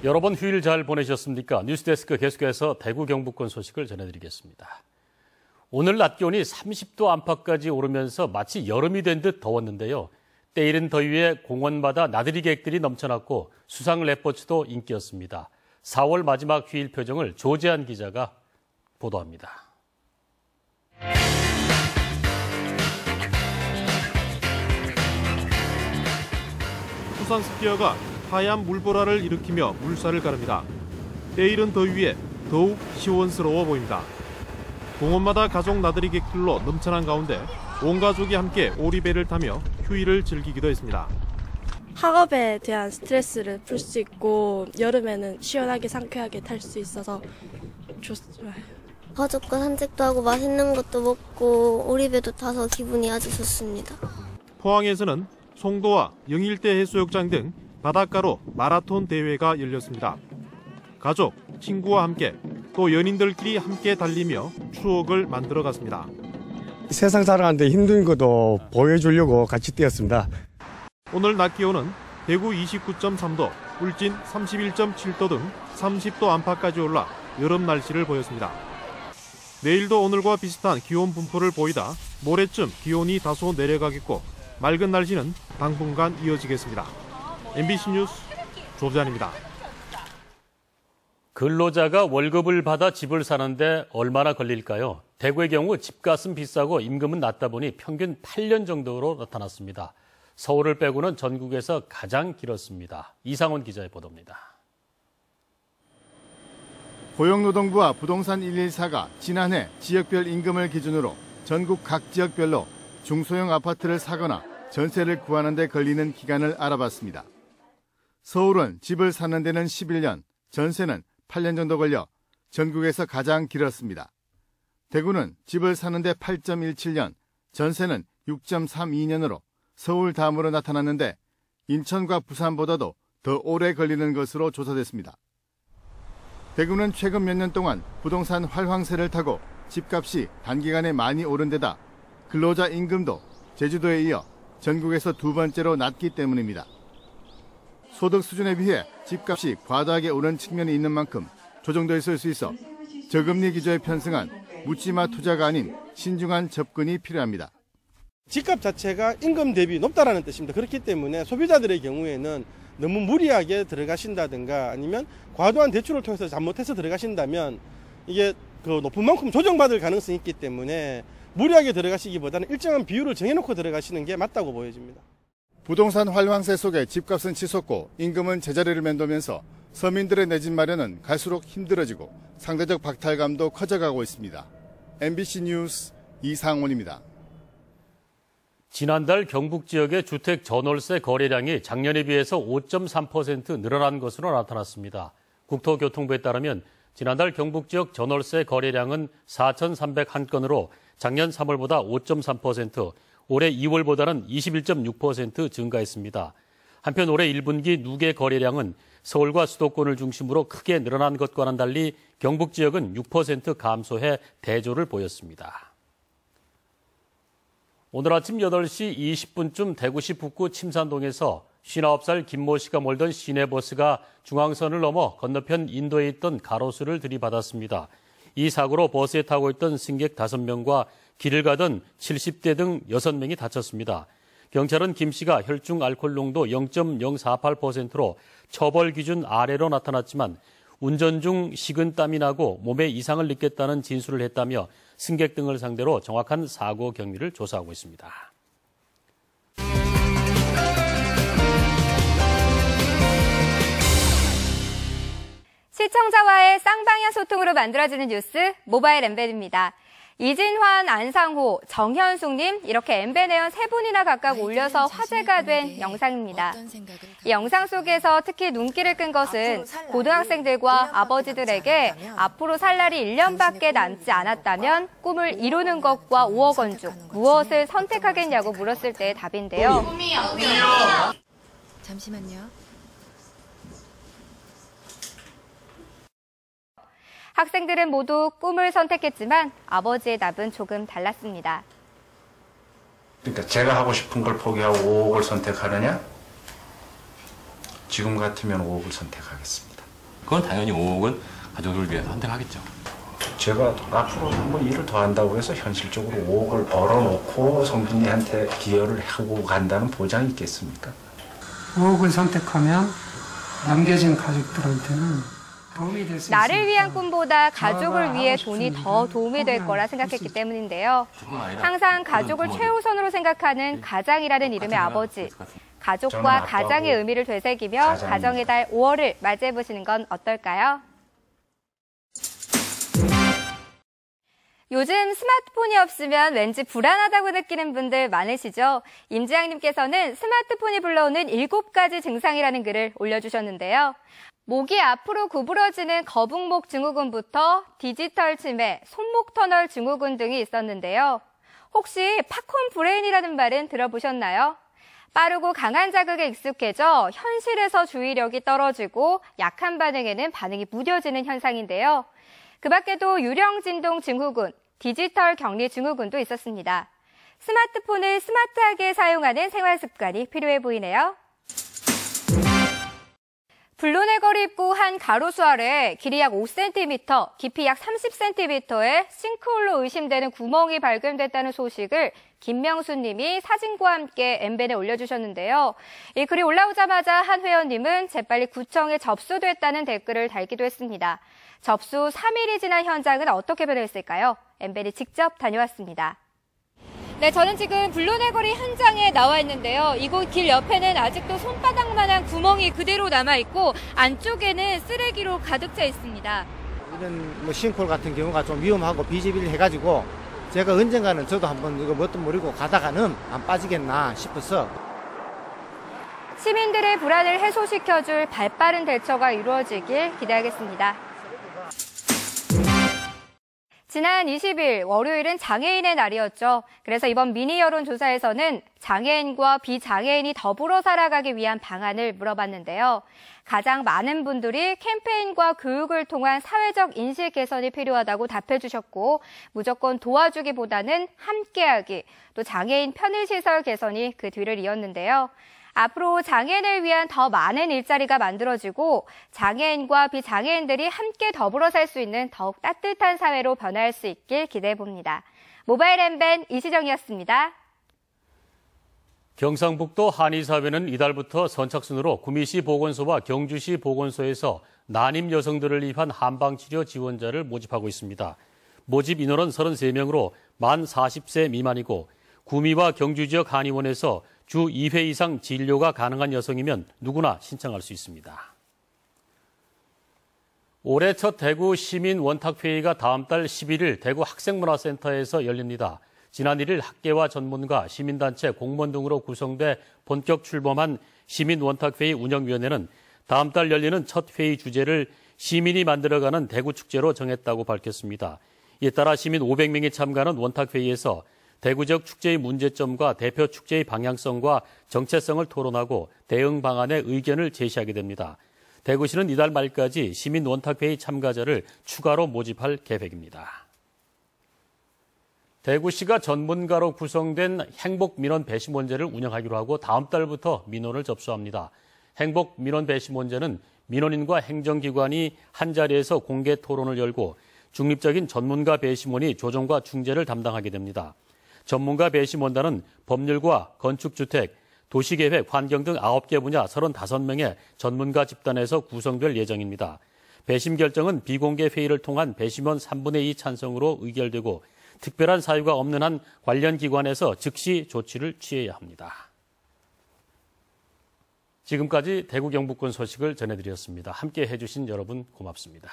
여러분 휴일 잘 보내셨습니까? 뉴스데스크 계속해서 대구 경북권 소식을 전해드리겠습니다. 오늘 낮 기온이 30도 안팎까지 오르면서 마치 여름이 된 듯 더웠는데요. 때이른 더위에 공원마다 나들이 객들이 넘쳐났고 수상 레포츠도 인기였습니다. 4월 마지막 휴일 표정을 조재한 기자가 보도합니다. 수상 스키어가 하얀 물보라를 일으키며 물살을 가릅니다. 때이른 더위에 더욱 시원스러워 보입니다. 공원마다 가족 나들이객들로 넘쳐난 가운데 온 가족이 함께 오리배를 타며 휴일을 즐기기도 했습니다. 학업에 대한 스트레스를 풀 수 있고 여름에는 시원하게 상쾌하게 탈 수 있어서 좋아요. 가족과 산책도 하고 맛있는 것도 먹고 오리배도 타서 기분이 아주 좋습니다. 포항에서는 송도와 영일대 해수욕장 등 바닷가로 마라톤 대회가 열렸습니다. 가족, 친구와 함께 또 연인들끼리 함께 달리며 추억을 만들어갔습니다. 세상 살아가는데 힘든 것도 보여주려고 같이 뛰었습니다. 오늘 낮 기온은 대구 29.3도, 울진 31.7도 등 30도 안팎까지 올라 여름 날씨를 보였습니다. 내일도 오늘과 비슷한 기온 분포를 보이다 모레쯤 기온이 다소 내려가겠고 맑은 날씨는 당분간 이어지겠습니다. MBC 뉴스 조재환입니다. 근로자가 월급을 받아 집을 사는데 얼마나 걸릴까요? 대구의 경우 집값은 비싸고 임금은 낮다 보니 평균 8년 정도로 나타났습니다. 서울을 빼고는 전국에서 가장 길었습니다. 이상원 기자의 보도입니다. 고용노동부와 부동산 114가 지난해 지역별 임금을 기준으로 전국 각 지역별로 중소형 아파트를 사거나 전세를 구하는 데 걸리는 기간을 알아봤습니다. 서울은 집을 사는 데는 11년, 전세는 8년 정도 걸려 전국에서 가장 길었습니다. 대구는 집을 사는데 8.17년, 전세는 6.32년으로 서울 다음으로 나타났는데 인천과 부산보다도 더 오래 걸리는 것으로 조사됐습니다. 대구는 최근 몇 년 동안 부동산 활황세를 타고 집값이 단기간에 많이 오른 데다 근로자 임금도 제주도에 이어 전국에서 두 번째로 낮기 때문입니다. 소득 수준에 비해 집값이 과다하게 오른 측면이 있는 만큼 조정도 있을 수 있어 저금리 기조에 편승한 묻지마 투자가 아닌 신중한 접근이 필요합니다. 집값 자체가 임금 대비 높다라는 뜻입니다. 그렇기 때문에 소비자들의 경우에는 너무 무리하게 들어가신다든가 아니면 과도한 대출을 통해서 잘못해서 들어가신다면 이게 그 높은 만큼 조정받을 가능성이 있기 때문에 무리하게 들어가시기보다는 일정한 비율을 정해놓고 들어가시는 게 맞다고 보여집니다. 부동산 활황세 속에 집값은 치솟고 임금은 제자리를 맴돌면서 서민들의 내 집 마련은 갈수록 힘들어지고 상대적 박탈감도 커져가고 있습니다. MBC 뉴스 이상원입니다. 지난달 경북 지역의 주택 전월세 거래량이 작년에 비해서 5.3% 늘어난 것으로 나타났습니다. 국토교통부에 따르면 지난달 경북 지역 전월세 거래량은 4,301건으로 작년 3월보다 5.3%, 올해 2월보다는 21.6% 증가했습니다. 한편 올해 1분기 누계 거래량은 서울과 수도권을 중심으로 크게 늘어난 것과는 달리 경북 지역은 6% 감소해 대조를 보였습니다. 오늘 아침 8시 20분쯤 대구시 북구 침산동에서 59살 김모 씨가 몰던 시내버스가 중앙선을 넘어 건너편 인도에 있던 가로수를 들이받았습니다. 이 사고로 버스에 타고 있던 승객 5명과 길을 가던 70대 등 6명이 다쳤습니다. 경찰은 김 씨가 혈중 알코올 농도 0.048%로 처벌 기준 아래로 나타났지만 운전 중 식은땀이 나고 몸에 이상을 느꼈다는 진술을 했다며 승객 등을 상대로 정확한 사고 경위를 조사하고 있습니다. 시청자와의 쌍방향 소통으로 만들어지는 뉴스 모바일 엠벤입니다. 이진환, 안상호, 정현숙님 이렇게 엠벤 회원 3분이나 각각 올려서 화제가 된 영상입니다. 이 영상 속에서 특히 눈길을 끈 것은 고등학생들과 아버지들에게 앞으로 살 날이 1년밖에 남지 않았다면 꿈을 이루는 것과 5억 원 중 무엇을 선택하겠냐고 물었을 때의 답인데요. 잠시만요. 학생들은 모두 꿈을 선택했지만 아버지의 답은 조금 달랐습니다. 그러니까 제가 하고 싶은 걸 포기하고 5억을 선택하느냐? 지금 같으면 5억을 선택하겠습니다. 그건 당연히 5억은 가족을 위해서 선택하겠죠. 제가 앞으로 한번 일을 더 한다고 해서 현실적으로 5억을 벌어놓고 성준이한테 기여를 하고 간다는 보장이 있겠습니까? 5억을 선택하면 남겨진 가족들한테는 도움이 될 수 있습니다. 나를 위한 꿈보다 가족을 위해 돈이 더 도움이 될 거라 생각했기 때문인데요. 항상 가족을 최우선으로 생각하는 가장이라는 이름의 아버지. 가족과 가장의 의미를 되새기며 가정의 달 5월을 맞이해보시는 건 어떨까요? 요즘 스마트폰이 없으면 왠지 불안하다고 느끼는 분들 많으시죠? 임지양님께서는 스마트폰이 불러오는 7가지 증상이라는 글을 올려주셨는데요. 목이 앞으로 구부러지는 거북목 증후군부터 디지털 치매, 손목 터널 증후군 등이 있었는데요. 혹시 팝콘 브레인이라는 말은 들어보셨나요? 빠르고 강한 자극에 익숙해져 현실에서 주의력이 떨어지고 약한 반응에는 반응이 무뎌지는 현상인데요. 그 밖에도 유령 진동 증후군, 디지털 격리 증후군도 있었습니다. 스마트폰을 스마트하게 사용하는 생활 습관이 필요해 보이네요. 블루네거를 입고 한 가로수 아래 길이 약 5cm, 깊이 약 30cm의 싱크홀로 의심되는 구멍이 발견됐다는 소식을 김명수 님이 사진과 함께 엠벤에 올려주셨는데요. 이 글이 올라오자마자 한 회원님은 재빨리 구청에 접수됐다는 댓글을 달기도 했습니다. 접수 3일이 지난 현장은 어떻게 변했을까요? 엠벤이 직접 다녀왔습니다. 네, 저는 지금 블루네거리 현장에 나와 있는데요. 이곳 길 옆에는 아직도 손바닥만한 구멍이 그대로 남아있고 안쪽에는 쓰레기로 가득 차 있습니다. 이런 싱크홀 같은 경우가 좀 위험하고 비지빌해가지고 제가 언젠가는 저도 한번 이거 뭣도 모르고 가다가는 안 빠지겠나 싶어서 시민들의 불안을 해소시켜줄 발빠른 대처가 이루어지길 기대하겠습니다. 지난 20일 월요일은 장애인의 날이었죠. 그래서 이번 미니 여론조사에서는 장애인과 비장애인이 더불어 살아가기 위한 방안을 물어봤는데요. 가장 많은 분들이 캠페인과 교육을 통한 사회적 인식 개선이 필요하다고 답해주셨고 무조건 도와주기보다는 함께하기, 또 장애인 편의시설 개선이 그 뒤를 이었는데요. 앞으로 장애인을 위한 더 많은 일자리가 만들어지고 장애인과 비장애인들이 함께 더불어 살 수 있는 더욱 따뜻한 사회로 변화할 수 있길 기대해봅니다. 모바일 엠벤 이시정이었습니다. 경상북도 한의사회는 이달부터 선착순으로 구미시 보건소와 경주시 보건소에서 난임 여성들을 위한 한방치료 지원자를 모집하고 있습니다. 모집 인원은 33명으로 만 40세 미만이고 구미와 경주 지역 한의원에서 주 2회 이상 진료가 가능한 여성이면 누구나 신청할 수 있습니다. 올해 첫 대구 시민 원탁회의가 다음 달 11일 대구 학생문화센터에서 열립니다. 지난 1일 학계와 전문가, 시민단체, 공무원 등으로 구성돼 본격 출범한 시민원탁회의 운영위원회는 다음 달 열리는 첫 회의 주제를 시민이 만들어가는 대구축제로 정했다고 밝혔습니다. 이에 따라 시민 500명이 참가하는 원탁회의에서 대구 지역 축제의 문제점과 대표 축제의 방향성과 정체성을 토론하고 대응 방안의 의견을 제시하게 됩니다. 대구시는 이달 말까지 시민 원탁회의 참가자를 추가로 모집할 계획입니다. 대구시가 전문가로 구성된 행복민원 배심원제를 운영하기로 하고 다음 달부터 민원을 접수합니다. 행복민원 배심원제는 민원인과 행정기관이 한자리에서 공개 토론을 열고 중립적인 전문가 배심원이 조정과 중재를 담당하게 됩니다. 전문가 배심원단은 법률과 건축주택, 도시계획, 환경 등 9개 분야 35명의 전문가 집단에서 구성될 예정입니다. 배심 결정은 비공개 회의를 통한 배심원 3분의 2 찬성으로 의결되고 특별한 사유가 없는 한 관련 기관에서 즉시 조치를 취해야 합니다. 지금까지 대구 경북권 소식을 전해드렸습니다. 함께 해주신 여러분 고맙습니다.